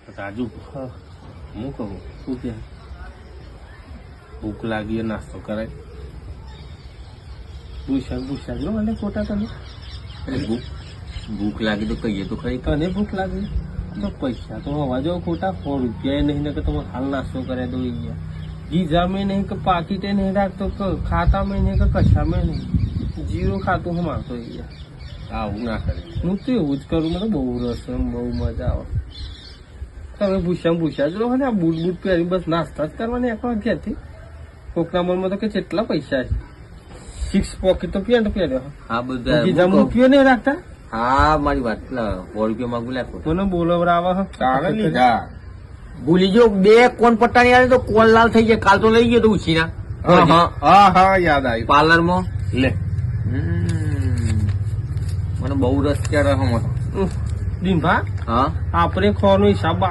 રાજુ હું કહું શું કે ભૂખ લાગી નાસ્તો કરાય પૂછા જો મને ખોટા તમે ભૂખ લાગી તો કહીએ તો ખરી. તને ભૂખ લાગી તો પૈસા તો હોવા જો ખોટા 100 રૂપિયા નહીં ને કે તમે હાલ નાસ્તો કરે દો ગીઝા में नहीं કે પાકીટે નહીં રાખતો કે ખાતા में नहीं કે કશા में નહીં જીરો ખાતું હું મારતો આવું ના કરે. હું તો એવું જ કરું. મને બહુ રસ બહુ મજા આવે. તમે ભૂસ્યા જ રહો ને આ બૂટ પહેરી બસ નાસ્તા જ કરવાની આખો ક્યાંથી કોકના મનમાં તો કે કેટલા પૈસા છે 6 પોકેટ તો પેન્ટ પહેર્યો હા બધા ગીઝા મૂક્યો નહીં રાખતા. હા મારી વાત 100 રૂપિયા માંગુ લાખો મને બોલવરાવા ચાલે લીધા ભૂલી જો 2 કોન પટ્ટા ની આવે તો કોલ લાલ થઈ જાય. કાલ તો લઈ ગયો તો ઉછીના. હા યાદ આવ્યું પાર્લર માં લે મને બહુ રસ ચડે હમ દીનભા હા આપણે ખોનો હિસાબ